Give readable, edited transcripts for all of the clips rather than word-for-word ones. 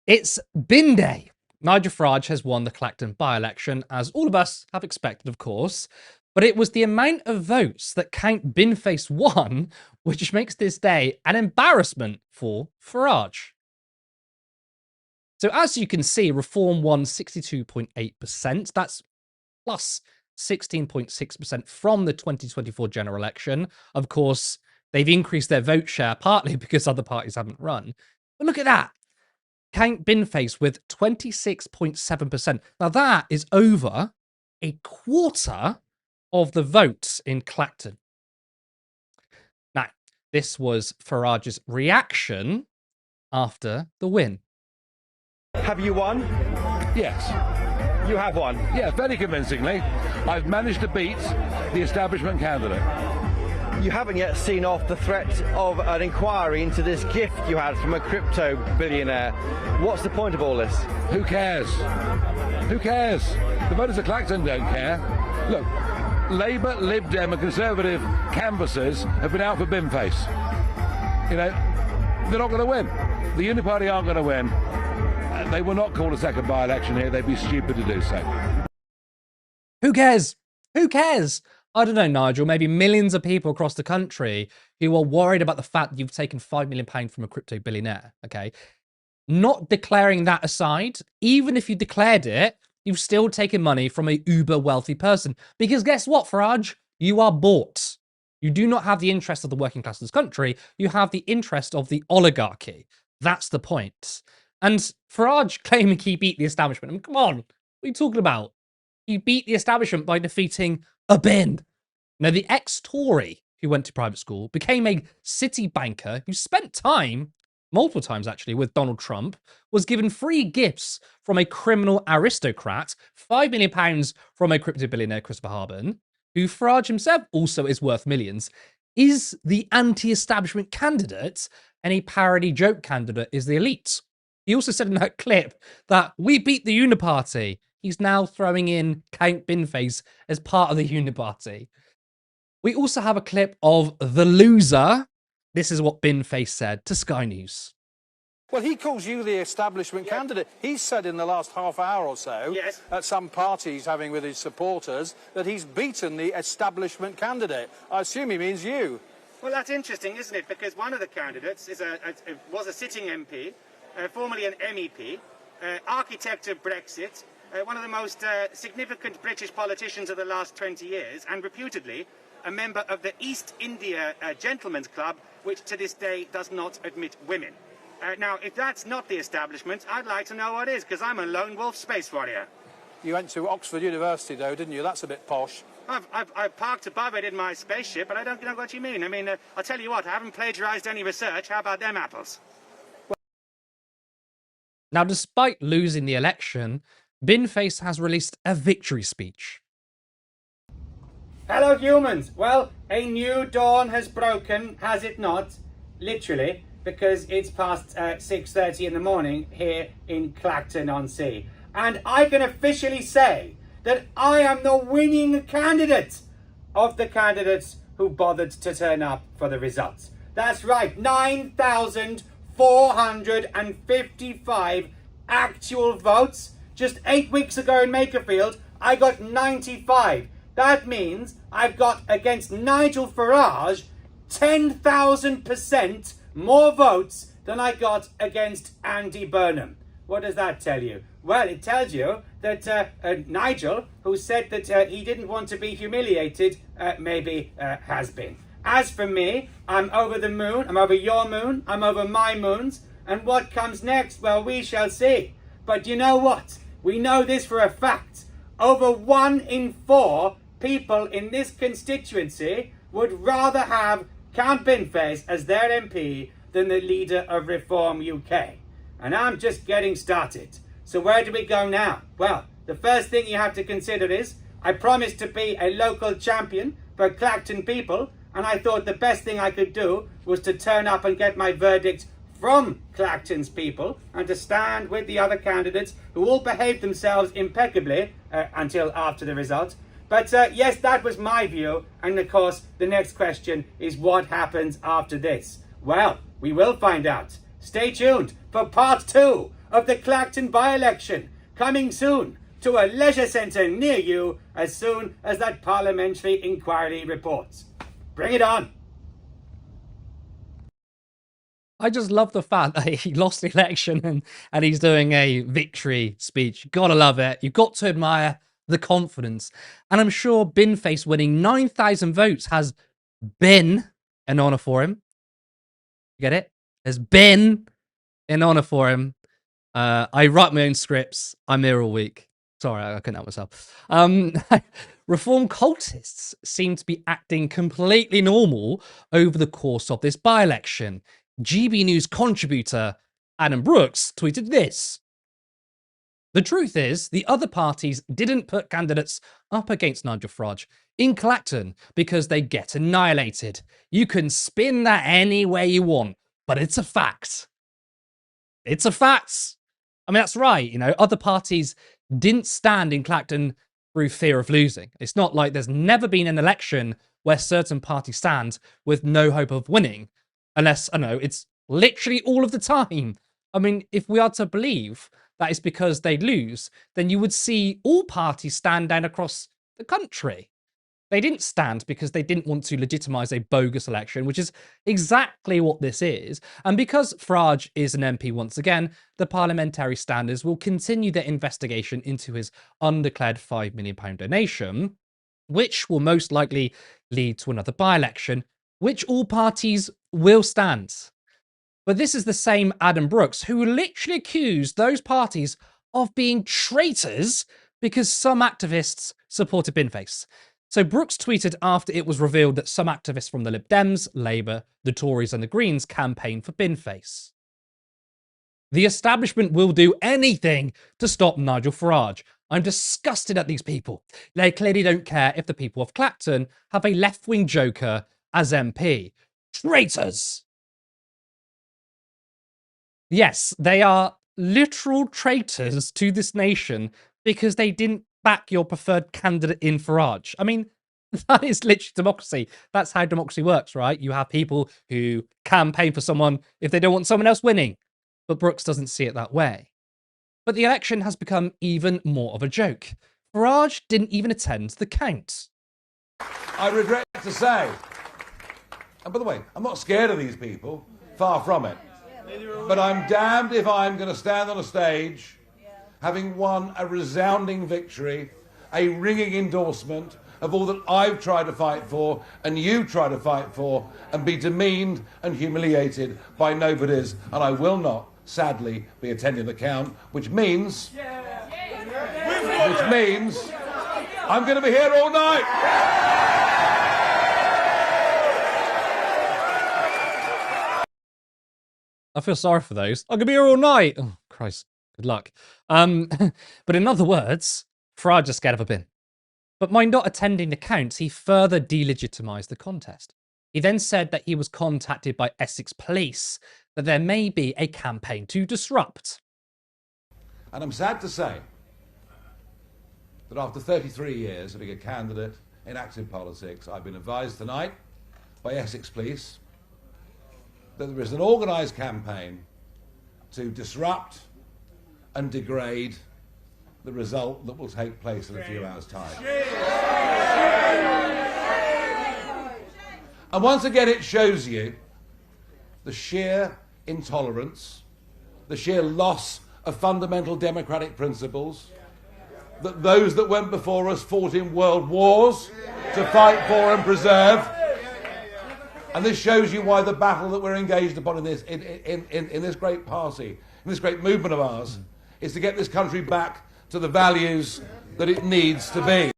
It's bin day. Nigel Farage has won the Clacton by-election, as all of us have expected, of course. But it was the amount of votes that Count Binface won, which makes this day an embarrassment for Farage. So as you can see, Reform won 62.8%. That's plus 16.6% from the 2024 general election. Of course, they've increased their vote share partly because other parties haven't run. But look at that. Count Binface with 26.7%. Now that is over a quarter of the votes in Clacton. Now, this was Farage's reaction after the win. Have you won? Yes. You have won? Yeah, very convincingly. I've managed to beat the establishment candidate. You haven't yet seen off the threat of an inquiry into this gift you had from a crypto billionaire. What's the point of all this? Who cares? Who cares? The voters of Clacton don't care. Look, Labour, Lib Dem and Conservative canvassers have been out for Binface. You know, they're not going to win. The Uniparty aren't going to win. They will not call a second by-election here. They'd be stupid to do so. Who cares? Who cares? I don't know, Nigel, maybe millions of people across the country who are worried about the fact that you've taken £5 million from a crypto billionaire, okay? Not declaring that aside, even if you declared it, you've still taken money from a uber wealthy person. Because guess what, Farage? You are bought. You do not have the interest of the working class of this country. You have the interest of the oligarchy. That's the point. And Farage claiming he beat the establishment. I mean, come on, what are you talking about? He beat the establishment by defeating a bin. Now, the ex-Tory who went to private school became a city banker who spent time, multiple times actually, with Donald Trump, was given free gifts from a criminal aristocrat, £5 million from a crypto billionaire, Christopher Harbin, who Farage himself also is worth millions, is the anti-establishment candidate, and a parody joke candidate is the elite. He also said in that clip that we beat the Uniparty. He's now throwing in Count Binface as part of the Uniparty. We also have a clip of the loser. This is what Binface said to Sky News. Well, he calls you the establishment candidate. He's said in the last half hour or so, at some party he's having with his supporters, that he's beaten the establishment candidate. I assume he means you. Well, that's interesting, isn't it? Because one of the candidates was a sitting MP, formerly an MEP, architect of Brexit, one of the most significant British politicians of the last 20 years, and reputedly a member of the East India Gentlemen's Club, which to this day does not admit women. Now, if that's not the establishment, I'd like to know what is, because I'm a lone wolf space warrior. You went to Oxford University, though, didn't you? That's a bit posh. I've parked above it in my spaceship, but I don't know what you mean. I mean, I'll tell you what, I haven't plagiarised any research. How about them apples? Now, despite losing the election, Binface has released a victory speech. Hello, humans. Well, a new dawn has broken, has it not? Literally, because it's past 6:30 in the morning here in Clacton-on-Sea. And I can officially say that I am the winning candidate of the candidates who bothered to turn up for the results. That's right, 9,455 actual votes. Just 8 weeks ago in Makerfield, I got 95. That means I've got against Nigel Farage 10,000% more votes than I got against Andy Burnham. What does that tell you? Well, it tells you that Nigel, who said that he didn't want to be humiliated, maybe has been. As for me, I'm over the moon, I'm over your moon, I'm over my moons, and what comes next, well, we shall see. But you know what? We know this for a fact. Over 1 in 4 people in this constituency would rather have Count Binface as their MP than the leader of Reform UK. And I'm just getting started. So where do we go now? Well, the first thing you have to consider is I promised to be a local champion for Clacton people, and I thought the best thing I could do was to turn up and get my verdict from Clacton's people and to stand with the other candidates who all behaved themselves impeccably until after the result. But yes, that was my view. And of course, the next question is what happens after this? Well, we will find out. Stay tuned for part 2 of the Clacton by-election, coming soon to a leisure centre near you as soon as that parliamentary inquiry reports. Bring it on! I just love the fact that he lost the election and he's doing a victory speech. Gotta love it. You've got to admire the confidence. And I'm sure Binface winning 9,000 votes has been an honour for him. You get it? Has been an honour for him. I write my own scripts. I'm here all week. Sorry, I couldn't help myself. Reform cultists seem to be acting completely normal over the course of this by-election. GB News contributor Adam Brooks tweeted this. The truth is, the other parties didn't put candidates up against Nigel Farage in Clacton because they get annihilated. You can spin that any way you want, but it's a fact. It's a fact. I mean, that's right. You know, other parties didn't stand in Clacton through fear of losing. It's not like there's never been an election where certain parties stand with no hope of winning. Unless, I know, it's literally all of the time. I mean, if we are to believe that it's because they lose, then you would see all parties stand down across the country. They didn't stand because they didn't want to legitimise a bogus election, which is exactly what this is. And because Farage is an MP once again, the parliamentary standards will continue their investigation into his undeclared £5 million donation, which will most likely lead to another by-election, which all parties will stand. But this is the same Adam Brooks who literally accused those parties of being traitors because some activists supported Binface. So Brooks tweeted after it was revealed that some activists from the Lib Dems, Labour, the Tories and the Greens campaigned for Binface. The establishment will do anything to stop Nigel Farage. I'm disgusted at these people. They clearly don't care if the people of Clacton have a left-wing joker as MP. Traitors! Yes, they are literal traitors to this nation because they didn't back your preferred candidate in Farage. I mean, that is literally democracy. That's how democracy works, right? You have people who campaign for someone if they don't want someone else winning. But Brooks doesn't see it that way. But the election has become even more of a joke. Farage didn't even attend the count. I regret to say, and by the way, I'm not scared of these people, far from it. But I'm damned if I'm going to stand on a stage having won a resounding victory, a ringing endorsement of all that I've tried to fight for and you try to fight for, and be demeaned and humiliated by nobodies. And I will not, sadly, be attending the count, which means I'm going to be here all night. I feel sorry for those. I'm going to be here all night. Oh, Christ. Good luck. But in other words, Farage is scared of a bin. But by not attending the counts, he further delegitimised the contest. He then said that he was contacted by Essex Police, that there may be a campaign to disrupt. And I'm sad to say that after 33 years of being a candidate in active politics, I've been advised tonight by Essex Police that there is an organised campaign to disrupt and degrade the result that will take place in a few hours' time. And once again it shows you the sheer intolerance, the sheer loss of fundamental democratic principles that those that went before us fought in world wars to fight for and preserve. And this shows you why the battle that we're engaged upon in this great party, in this great movement of ours, is to get this country back to the values that it needs to be.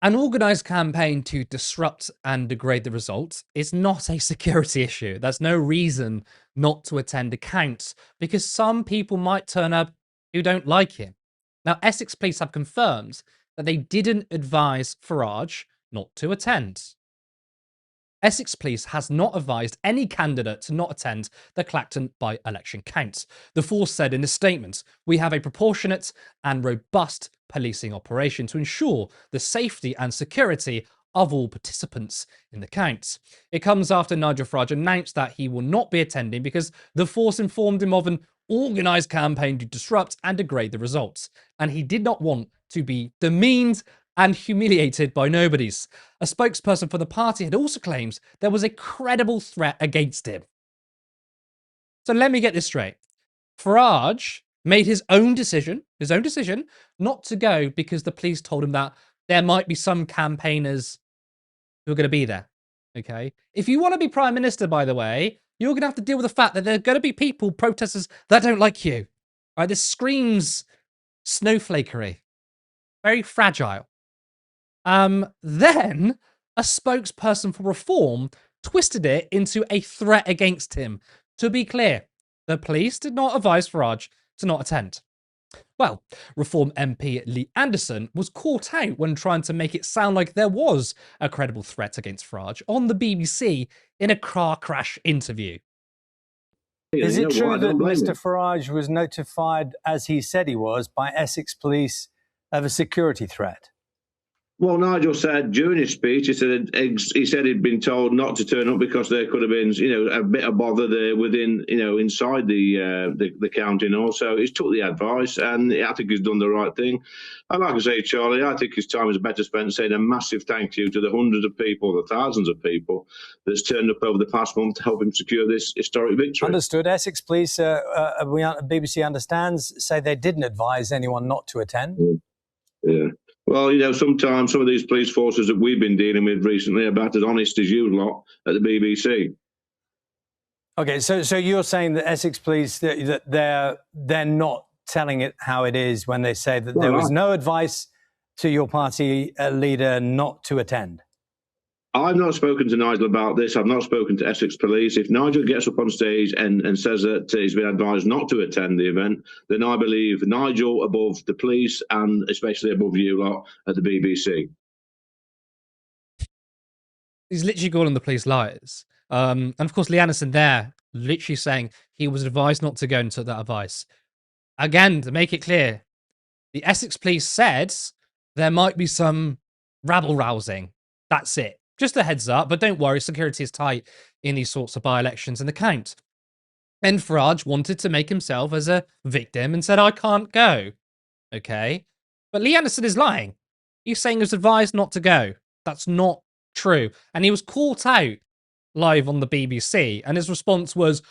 An organised campaign to disrupt and degrade the results is not a security issue. There's no reason not to attend a count because some people might turn up who don't like him. Now, Essex Police have confirmed that they didn't advise Farage not to attend. Essex Police has not advised any candidate to not attend the Clacton by-election count. The force said in a statement, "We have a proportionate and robust policing operation to ensure the safety and security of all participants in the count." It comes after Nigel Farage announced that he will not be attending because the force informed him of an organised campaign to disrupt and degrade the results, and he did not want to be demeaned and humiliated by nobodies. A spokesperson for the party had also claimed there was a credible threat against him. So let me get this straight. Farage made his own decision not to go because the police told him that there might be some campaigners who are going to be there. Okay. If you want to be prime minister, by the way, you're going to have to deal with the fact that there are going to be people, protesters, that don't like you. All right. This screams snowflakery. Very fragile. Then a spokesperson for Reform twisted it into a threat against him. To be clear, the police did not advise Farage to not attend. Well, Reform MP Lee Anderson was caught out when trying to make it sound like there was a credible threat against Farage on the BBC in a car crash interview. Is it true that Mr. Farage was notified, as he said he was, by Essex Police of a security threat? Well, Nigel said during his speech, he said he'd been told not to turn up because there could have been, a bit of bother there within, inside the county and all. So he's took the advice, and I think he's done the right thing. And like I say, Charlie, I think his time is better spent saying a massive thank you to the hundreds of people, the thousands of people that's turned up over the past month to help him secure this historic victory. Understood. Essex Police, BBC understands, say they didn't advise anyone not to attend. Yeah. Well, sometimes some of these police forces that we've been dealing with recently are about as honest as you lot at the BBC. Okay, so you're saying that Essex Police, that they're not telling it how it is when they say that there was no advice to your party leader not to attend? I've not spoken to Nigel about this. I've not spoken to Essex Police. If Nigel gets up on stage and says that he's been advised not to attend the event, then I believe Nigel above the police and especially above you lot at the BBC. He's literally calling the police liars. And of course, Lee Anderson there literally saying he was advised not to go and took that advice. Again, to make it clear, the Essex Police said there might be some rabble-rousing. That's it. Just a heads up, but don't worry, security is tight in these sorts of by-elections in the count. And Farage wanted to make himself as a victim and said, I can't go. Okay? But Lee Anderson is lying. He's saying he was advised not to go. That's not true. And he was caught out live on the BBC, and his response was,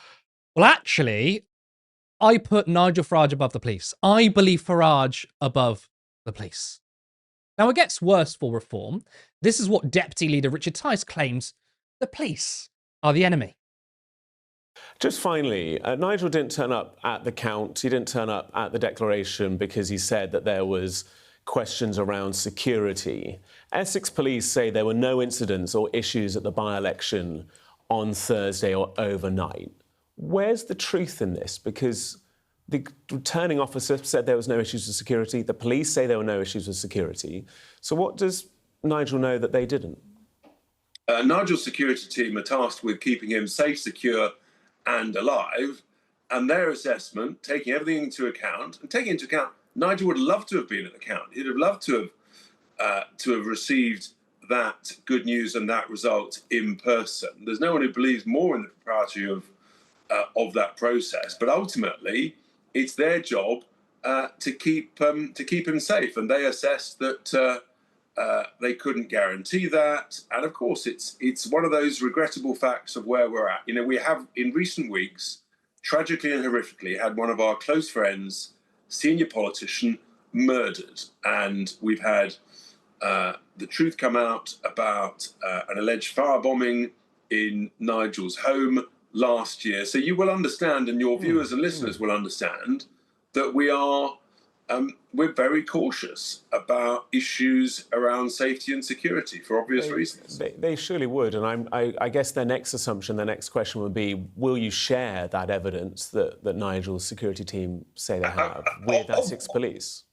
well, actually, I put Nigel Farage above the police. I believe Farage above the police. Now, it gets worse for Reform. This is what Deputy Leader Richard Tice claims: the police are the enemy. Just finally, Nigel didn't turn up at the count. He didn't turn up at the declaration because he said that there was questions around security. Essex Police say there were no incidents or issues at the by-election on Thursday or overnight. Where's the truth in this? Because the returning officer said there was no issues with security. The police say there were no issues with security. So what does Nigel know that they didn't? Nigel's security team are tasked with keeping him safe, secure and alive. And their assessment, taking everything into account, and taking into account, Nigel would love to have been at the count. He'd have loved to have received that good news and that result in person. There's no one who believes more in the propriety of that process. But ultimately, it's their job to keep him safe, and they assessed that they couldn't guarantee that. And of course, it's one of those regrettable facts of where we're at. We have in recent weeks, tragically and horrifically, had one of our close friends, senior politician, murdered, and we've had the truth come out about an alleged firebombing in Nigel's home last year. So you will understand, and your viewers and listeners will understand, that we're very cautious about issues around safety and security for obvious reasons. They surely would, and I guess their next assumption, their next question would be, will you share that evidence that Nigel's security team say they have with Essex Police?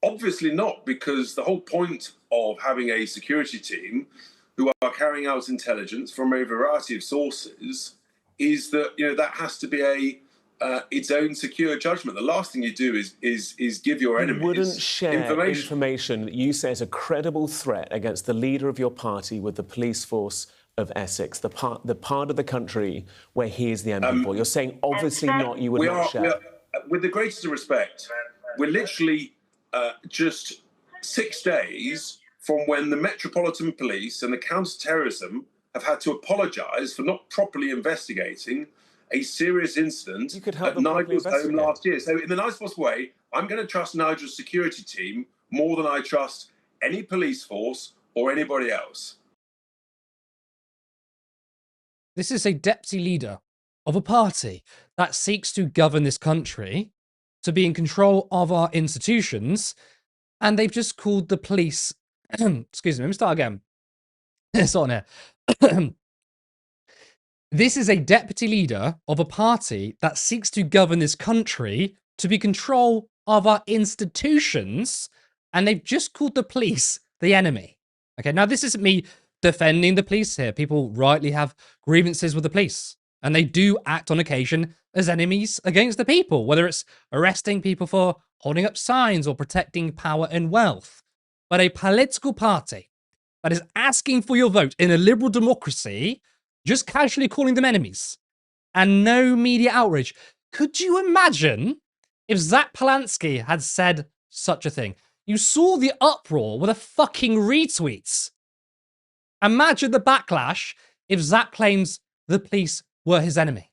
Obviously not, because the whole point of having a security team who are carrying out intelligence from a variety of sources is that that has to be its own secure judgment. The last thing you do is give your enemies wouldn't share information that you say is a credible threat against the leader of your party with the police force of Essex, the part of the country where he is the MP for. You're saying obviously not. You would not share. with the greatest of respect, we're literally just 6 days from when the Metropolitan Police and the counter-terrorism have had to apologise for not properly investigating a serious incident at Nigel's home last year. So in the nicest possible way, I'm going to trust Nigel's security team more than I trust any police force or anybody else. This is a deputy leader of a party that seeks to govern this country, to be in control of our institutions, and they've just called the police. Excuse me, let me start again. It's on here. This is a deputy leader of a party that seeks to govern this country, to be in control of our institutions, and they've just called the police the enemy. Okay, now this isn't me defending the police here. People rightly have grievances with the police, and they do act on occasion as enemies against the people, whether it's arresting people for holding up signs or protecting power and wealth. But a political party that is asking for your vote in a liberal democracy, just casually calling them enemies, and no media outrage. Could you imagine if Zach Polanski had said such a thing? You saw the uproar with the fucking retweets. Imagine the backlash if Zach claims the police were his enemy.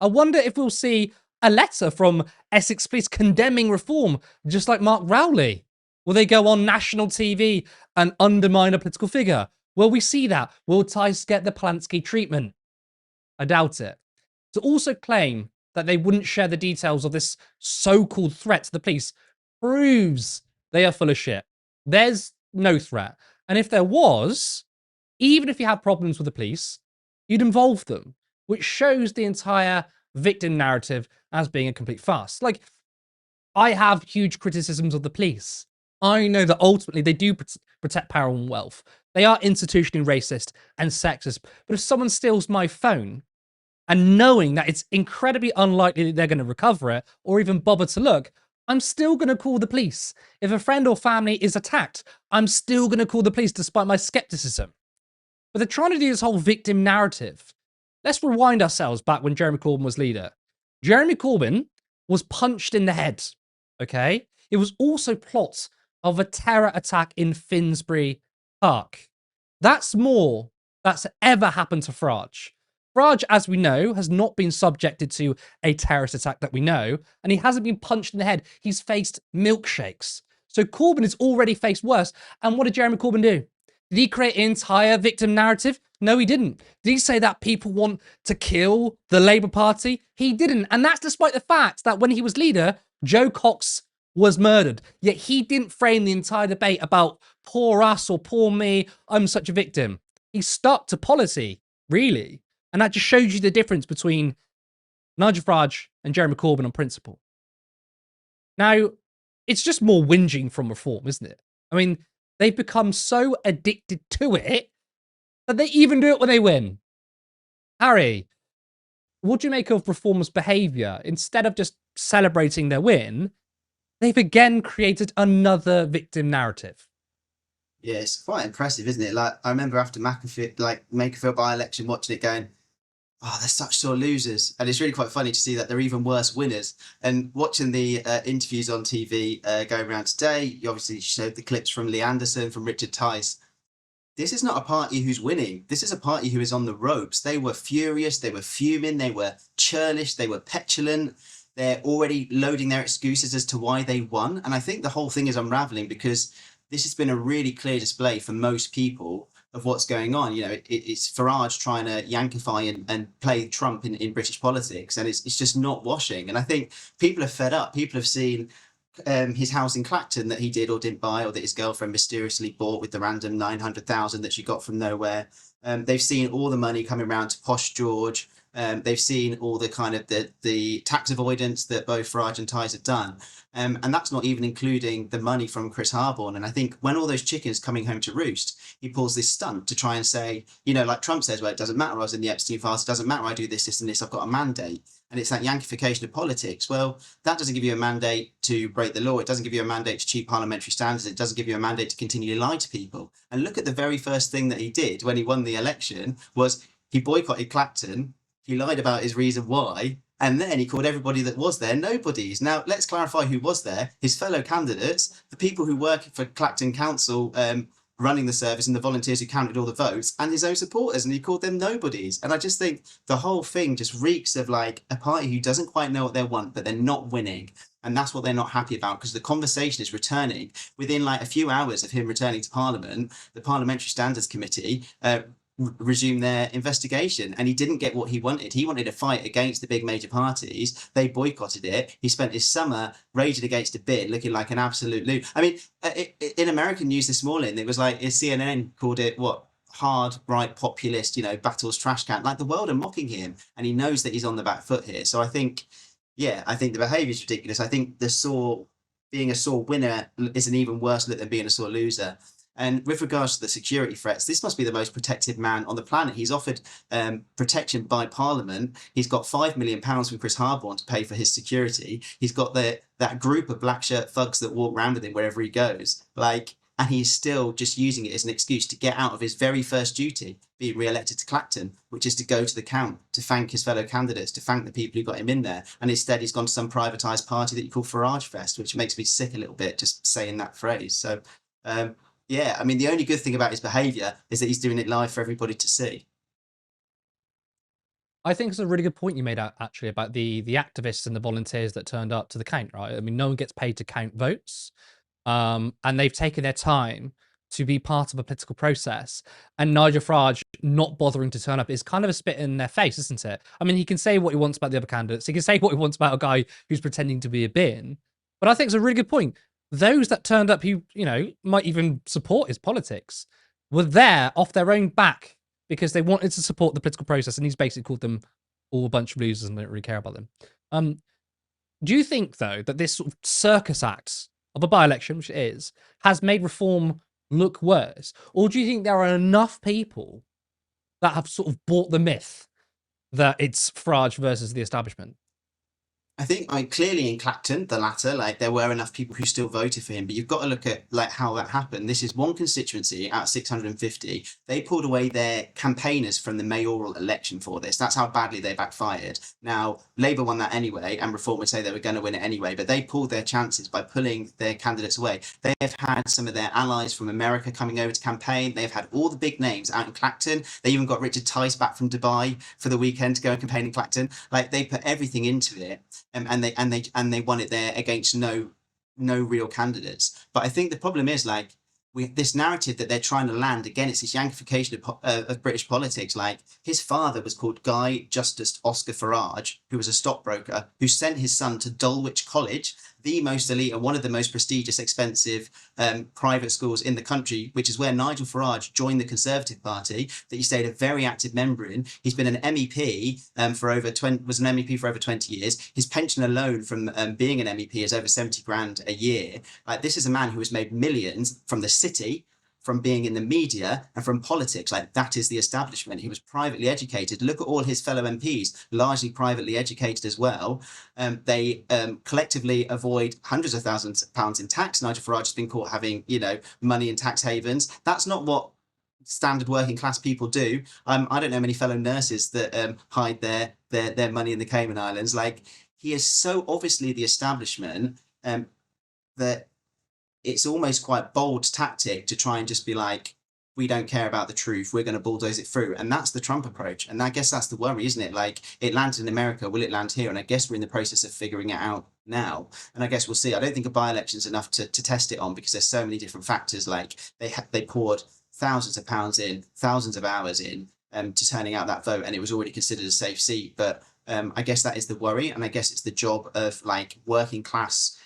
I wonder if we'll see a letter from Essex Police condemning reform, just like Mark Rowley. Will they go on national TV and undermine a political figure? Will we see that? Will Tice get the Polanski treatment? I doubt it. To also claim that they wouldn't share the details of this so-called threat to the police proves they are full of shit. There's no threat. And if there was, even if you had problems with the police, you'd involve them, which shows the entire victim narrative as being a complete farce. Like, I have huge criticisms of the police. I know that ultimately they do protect power and wealth. They are institutionally racist and sexist. But if someone steals my phone, and knowing that it's incredibly unlikely that they're going to recover it or even bother to look, I'm still going to call the police. If a friend or family is attacked, I'm still going to call the police despite my skepticism. But they're trying to do this whole victim narrative. Let's rewind ourselves back when Jeremy Corbyn was leader. Jeremy Corbyn was punched in the head, okay? It was also plots of a terror attack in Finsbury Park. That's more that's ever happened to Farage. Farage, as we know, has not been subjected to a terrorist attack that we know, and he hasn't been punched in the head. He's faced milkshakes. So Corbyn has already faced worse. And what did Jeremy Corbyn do? Did he create an entire victim narrative? No, he didn't. Did he say that people want to kill the Labour Party? He didn't. And that's despite the fact that when he was leader, Joe Cox was murdered. Yet he didn't frame the entire debate about poor us or poor me, I'm such a victim. He stuck to policy, really. And that just shows you the difference between Nigel Farage and Jeremy Corbyn on principle. Now, it's just more whinging from reform, isn't it? I mean, they've become so addicted to it that they even do it when they win. Harry, what do you make of reform's behaviour? Instead of just celebrating their win, they've again created another victim narrative. Yeah, it's quite impressive, isn't it? Like, I remember after Makerfield by-election, watching it going, oh, they're such sore losers. And it's really quite funny to see that they're even worse winners. And watching the interviews on TV going around today, you obviously showed the clips from Lee Anderson, from Richard Tice. This is not a party who's winning. This is a party who is on the ropes. They were furious, they were fuming, they were churlish, they were petulant. They're already loading their excuses as to why they won. And I think the whole thing is unraveling because this has been a really clear display for most people of what's going on. You know, it's Farage trying to Yankify and play Trump in British politics, and it's just not washing. And I think people are fed up. People have seen his house in Clacton that he did or didn't buy, or that his girlfriend mysteriously bought with the random 900,000 that she got from nowhere. They've seen all the money coming around to Posh George. They've seen all the kind of the tax avoidance that both Farage and Tice have done. And that's not even including the money from Chris Harborne. And I think when all those chickens coming home to roost, he pulls this stunt to try and say, you know, like Trump says, well, it doesn't matter, I was in the Epstein files, it doesn't matter, I do this, this and this, I've got a mandate. And it's that Yankification of politics. Well, that doesn't give you a mandate to break the law. It doesn't give you a mandate to cheat parliamentary standards. It doesn't give you a mandate to continually lie to people. And look at the very first thing that he did when he won the election was he boycotted Clacton. He lied about his reason why, And then he called everybody that was there nobodies. Now, let's clarify who was there. His fellow candidates, the people who work for Clacton Council, running the service, and the volunteers who counted all the votes, and his own supporters, and he called them nobodies. And I just think the whole thing just reeks of like a party who doesn't quite know what they want, but they're not winning. And that's what they're not happy about, because the conversation is returning. Within like a few hours of him returning to Parliament, the Parliamentary Standards Committee resume their investigation, and he didn't get what he wanted. He wanted a fight against the big major parties. They boycotted it. He spent his summer raging against a bin, looking like an absolute loot. I mean, in American news this morning, it was like CNN called it what? Hard right populist, you know, battles trash can. Like, the world are mocking him, and he knows that he's on the back foot here. So I think the behaviour is ridiculous. I think being a sore winner is an even worse look than being a sore loser. And with regards to the security threats, this must be the most protected man on the planet. He's offered protection by Parliament. He's got £5 million from Chris Harborne to pay for his security. He's got that group of black shirt thugs that walk around with him wherever he goes. And he's still just using it as an excuse to get out of his very first duty, being re-elected to Clacton, which is to go to the count, to thank his fellow candidates, to thank the people who got him in there. And instead, he's gone to some privatised party that you call Farage Fest, which makes me sick a little bit just saying that phrase. So, I mean, the only good thing about his behaviour is that he's doing it live for everybody to see. I think it's a really good point you made out, actually, about the activists and the volunteers that turned up to the count, right? I mean, no one gets paid to count votes. And they've taken their time to be part of a political process. And Nigel Farage not bothering to turn up is kind of a spit in their face, isn't it? I mean, he can say what he wants about the other candidates. He can say what he wants about a guy who's pretending to be a bin. But I think it's a really good point. Those that turned up who, you know, might even support his politics were there off their own back because they wanted to support the political process. And he's basically called them all a bunch of losers and they don't really care about them. Do you think, though, that this sort of circus act of a by-election, which it is, has made reform look worse? Or do you think there are enough people that have sort of bought the myth that it's Farage versus the establishment? I think, clearly in Clacton, the latter, like, there were enough people who still voted for him, but you've got to look at like how that happened. This is one constituency out of 650. They pulled away their campaigners from the mayoral election for this. That's how badly they backfired. Now, Labour won that anyway, and Reform would say they were going to win it anyway, but they pulled their chances by pulling their candidates away. They have had some of their allies from America coming over to campaign. They've had all the big names out in Clacton. They even got Richard Tice back from Dubai for the weekend to go and campaign in Clacton. Like, they put everything into it. And they won it there against no real candidates. But I think the problem is, like, this narrative that they're trying to land, again, it's this Yankification of British politics. Like, his father was called Guy Justice Oscar Farage, who was a stockbroker, who sent his son to Dulwich College, the most elite and one of the most prestigious, expensive private schools in the country, which is where Nigel Farage joined the Conservative Party, that he stayed a very active member in. He's been an MEP was an MEP for over 20 years. His pension alone from being an MEP is over 70 grand a year. Like, this is a man who has made millions from the city, from being in the media, and from politics. Like, that is the establishment. He was privately educated. Look at all his fellow MPs, largely privately educated as well. They collectively avoid hundreds of thousands of pounds in tax. Nigel Farage has been caught having, you know, money in tax havens. That's not what standard working class people do. I don't know many fellow nurses that hide their money in the Cayman Islands. Like, he is so obviously the establishment that it's almost quite bold tactic to try and just be like, we don't care about the truth, we're going to bulldoze it through. And that's the Trump approach. And I guess that's the worry, isn't it? Like, it landed in America, will it land here? And I guess we're in the process of figuring it out now. And I guess we'll see. I don't think a by-election is enough to test it on, because there's so many different factors. Like, they poured thousands of pounds in, thousands of hours in to turning out that vote, and it was already considered a safe seat. But I guess that is the worry. And I guess it's the job of, like, working class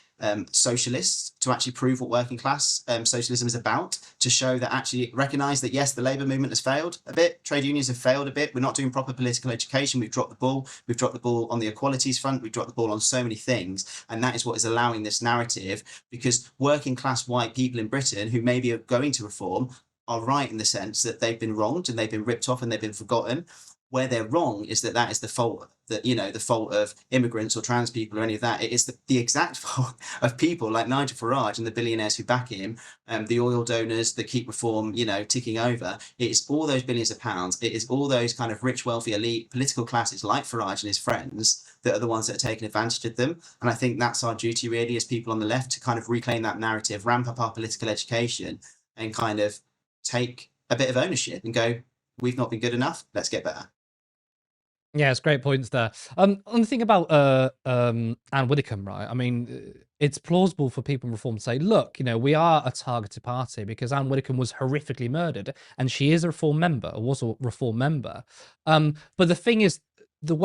socialists to actually prove what working class socialism is about, to show that, actually recognise that, yes, the labour movement has failed a bit, trade unions have failed a bit, we're not doing proper political education, we've dropped the ball on the equalities front, we've dropped the ball on so many things, and that is what is allowing this narrative, because working class white people in Britain who maybe are going to reform are right in the sense that they've been wronged and they've been ripped off and they've been forgotten. Where they're wrong is that is the fault, that, you know, the fault of immigrants or trans people or any of that. It is the exact fault of people like Nigel Farage and the billionaires who back him, the oil donors that keep reform, you know, ticking over. It is all those billions of pounds. It is all those kind of rich, wealthy, elite political classes like Farage and his friends that are the ones that are taking advantage of them. And I think that's our duty really as people on the left, to kind of reclaim that narrative, ramp up our political education, and kind of take a bit of ownership and go, we've not been good enough, let's get better. Yeah, it's great points there. On the thing about Anne Widdecombe, right? I mean, it's plausible for people in Reform to say, look, you know, we are a targeted party because Anne Widdecombe was horrifically murdered, and she is a Reform member, or was a Reform member. But the thing is, the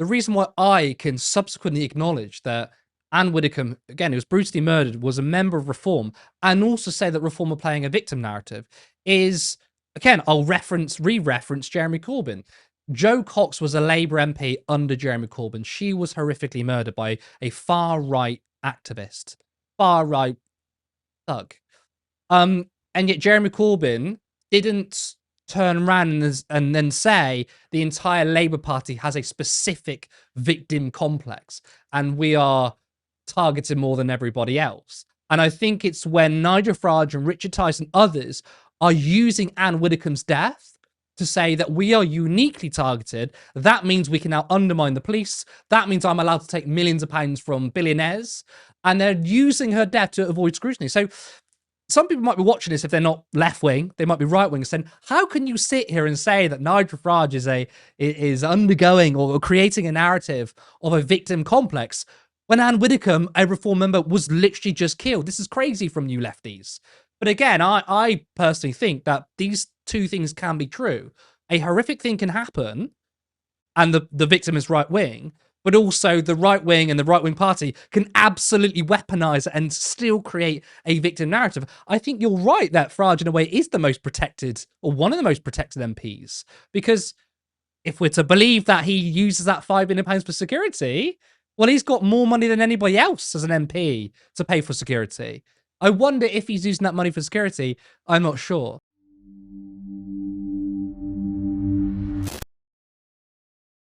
reason why I can subsequently acknowledge that Anne Widdecombe, again, who was brutally murdered, was a member of Reform, and also say that Reform are playing a victim narrative is, again, I'll re-reference Jeremy Corbyn. Jo Cox was a Labour MP under Jeremy Corbyn. She was horrifically murdered by a far-right activist, far-right thug. And yet Jeremy Corbyn didn't turn around and then say the entire Labour Party has a specific victim complex and we are targeted more than everybody else. And I think it's when Nigel Farage and Richard Tyson, others, are using Anne Widdecombe's death to say that we are uniquely targeted. That means we can now undermine the police. That means I'm allowed to take millions of pounds from billionaires. And they're using her death to avoid scrutiny. So some people might be watching this, if they're not left-wing, they might be right-wing, saying, how can you sit here and say that Nigel Farage is undergoing or creating a narrative of a victim complex when Anne Widdecombe, a Reform member, was literally just killed? This is crazy from you lefties. But again, I personally think that these two things can be true. A horrific thing can happen, and the victim is right-wing, but also the right-wing and the right-wing party can absolutely weaponize it and still create a victim narrative. I think you're right that Farage, in a way, is the most protected, or one of the most protected MPs, because if we're to believe that he uses that £5 million for security, well, he's got more money than anybody else as an MP to pay for security. I wonder if he's using that money for security. I'm not sure.